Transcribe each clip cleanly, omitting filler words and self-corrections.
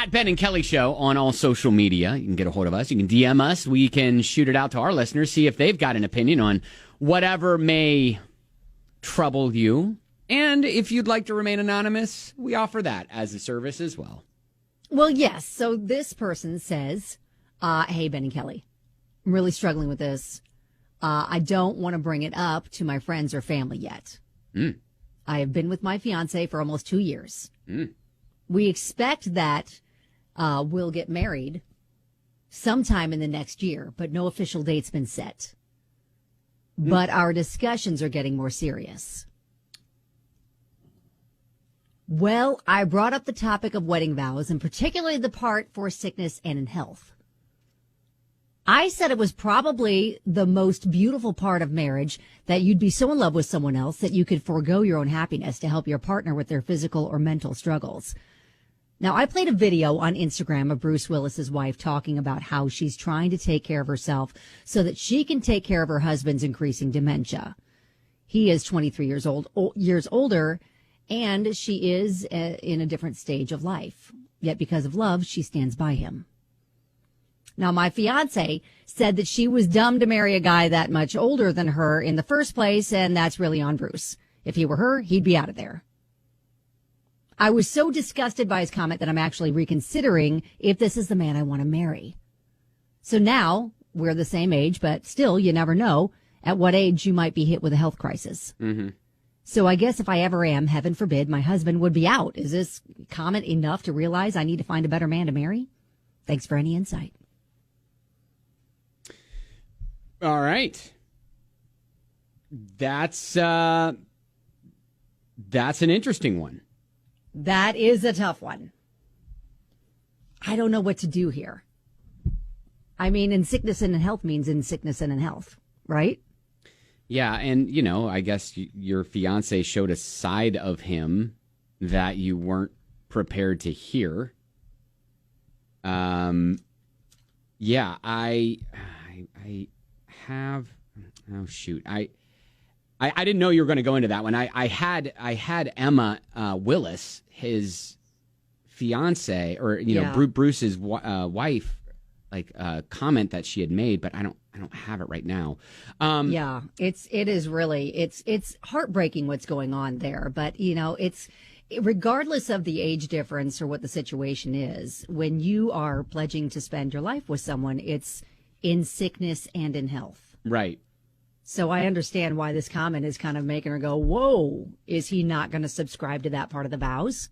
At Ben and Kelly Show on all social media. You can get a hold of us. You can DM us. We can shoot it out to our listeners, see if they've got an opinion on whatever may trouble you. And if you'd like to remain anonymous, we offer that as a service as well. Well, yes. So this person says, hey, Ben and Kelly, I'm really struggling with this. I don't want to bring it up to my friends or family yet. I have been with my fiancé for almost 2 years. We expect that we'll get married sometime in the next year, but no official date's been set. But our discussions are getting more serious. Well, I brought up the topic of wedding vows, and particularly the part for sickness and in health. I said it was probably the most beautiful part of marriage, that you'd be so in love with someone else that you could forego your own happiness to help your partner with their physical or mental struggles. Now, I played a video on Instagram of Bruce Willis's wife talking about how she's trying to take care of herself so that she can take care of her husband's increasing dementia. He is 23 years older, and she is in a different stage of life. Yet because of love, she stands by him. Now, my fiance said that she was dumb to marry a guy that much older than her in the first place, and that's really on Bruce. If he were her, he'd be out of there. I was so disgusted by his comment that I'm actually reconsidering if this is the man I want to marry. So now we're the same age, but still, you never know at what age you might be hit with a health crisis. So I guess if I ever am, heaven forbid, my husband would be out. Is this comment enough to realize I need to find a better man to marry? Thanks for any insight. All right. That's an interesting one. That is a tough one. I don't know what to do here. I mean, in sickness and in health means in sickness and in health, right? Yeah, and, you know, I guess your fiance showed a side of him that you weren't prepared to hear. Yeah, I have... Oh, shoot. I didn't know you were going to go into that one. I had Emma Willis, his fiance, or Bruce's wife, comment that she had made, but I don't have it right now. Yeah, it is really it's heartbreaking what's going on there, but it's regardless of the age difference or what the situation is. When you are pledging to spend your life with someone, it's in sickness and in health, right? So I understand why this comment is kind of making her go, whoa, is he not going to subscribe to that part of the vows?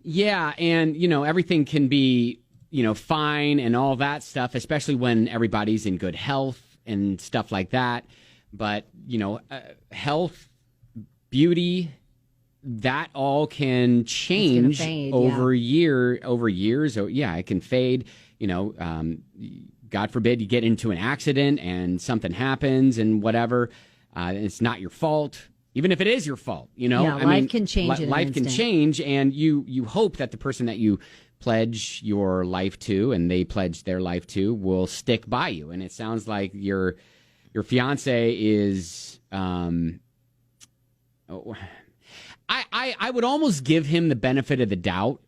Yeah, and, everything can be, fine and all that stuff, especially when everybody's in good health and stuff like that. But, health, beauty, that all can change over years. So, yeah, it can fade, God forbid you get into an accident and something happens and whatever. It's not your fault, even if it is your fault. Life can change. Life can change, and you hope that the person that you pledge your life to and they pledge their life to will stick by you. And it sounds like your fiance is. I would almost give him the benefit of the doubt,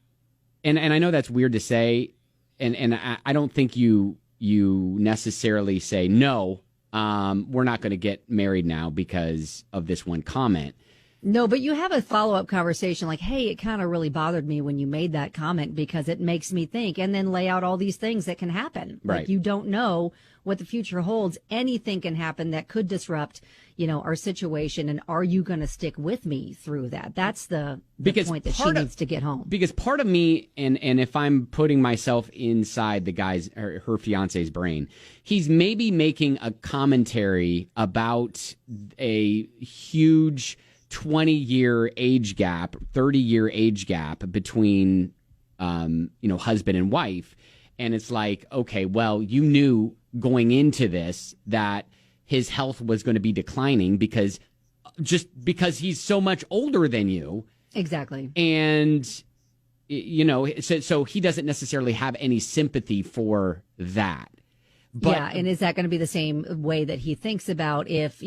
and I know that's weird to say, and I don't think you necessarily say, no, we're not going to get married now because of this one comment. No, but you have a follow-up conversation like, hey, it kind of really bothered me when you made that comment because it makes me think, and then lay out all these things that can happen. Right. Like, you don't know what the future holds. Anything can happen that could disrupt, our situation. And are you going to stick with me through that? That's the point that she needs to get home. Because part of me, and if I'm putting myself inside the guy's or her fiance's brain, he's maybe making a commentary about a huge 20-year age gap, 30-year age gap between, husband and wife. And it's like, okay, well, you knew going into this that his health was going to be declining because he's so much older than you. Exactly. And, so he doesn't necessarily have any sympathy for that. But, yeah, and is that going to be the same way that he thinks about if,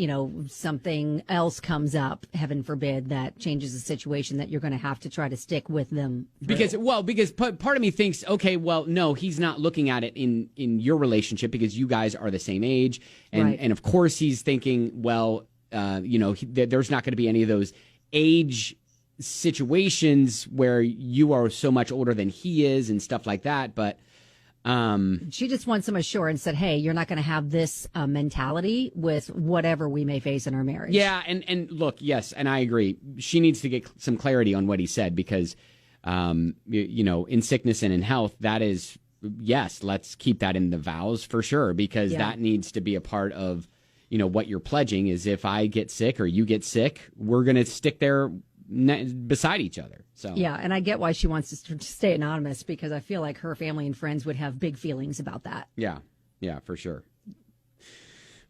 something else comes up, heaven forbid, that changes the situation, that you're going to have to try to stick with them? Because part of me thinks, okay, well, no, he's not looking at it in your relationship because you guys are the same age. And of course he's thinking, well, there's not going to be any of those age situations where you are so much older than he is and stuff like that. But she just wants some assurance that, hey, you're not going to have this mentality with whatever we may face in our marriage. Yeah, and look, yes, and I agree. She needs to get some clarity on what he said because, in sickness and in health, that is, yes, let's keep that in the vows for sure because that needs to be a part of, what you're pledging is if I get sick or you get sick, we're going to stick there beside each other. So yeah, and I get why she wants to stay anonymous because I feel like her family and friends would have big feelings about that. Yeah, for sure.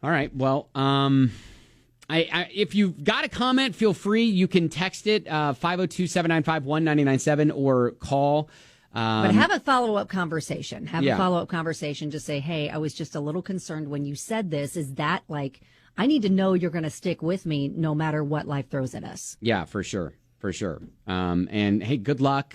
All right, well, if you've got a comment, feel free. You can text it 502-795-1997 or call. But have a follow-up conversation. A follow-up conversation. Just say, hey, I was just a little concerned when you said this. Is that like, I need to know you're going to stick with me no matter what life throws at us. Yeah, for sure. And hey, good luck.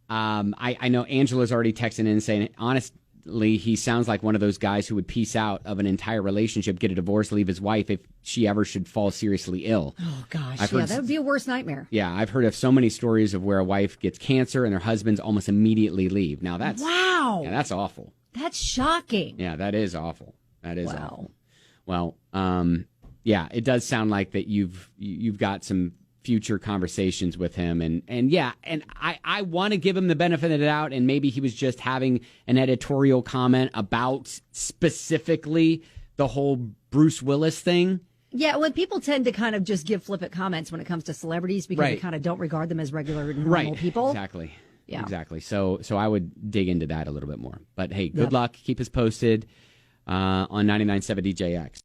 I know Angela's already texting in saying, honestly, he sounds like one of those guys who would peace out of an entire relationship, get a divorce, leave his wife if she ever should fall seriously ill. Oh, gosh. That would be a worst nightmare. Yeah, I've heard of so many stories of where a wife gets cancer and their husbands almost immediately leave. Now, that's... Wow. Yeah, that's awful. That's shocking. Yeah, that is awful. Awful. Well, it does sound like that you've got some future conversations with him and I want to give him the benefit of the doubt and maybe he was just having an editorial comment about specifically the whole Bruce Willis thing. Yeah, when people tend to kind of just give flippant comments when it comes to celebrities because they kind of don't regard them as regular normal people. Exactly. Yeah. Exactly. So I would dig into that a little bit more. But hey, good luck. Keep us posted on 99.7 DJX.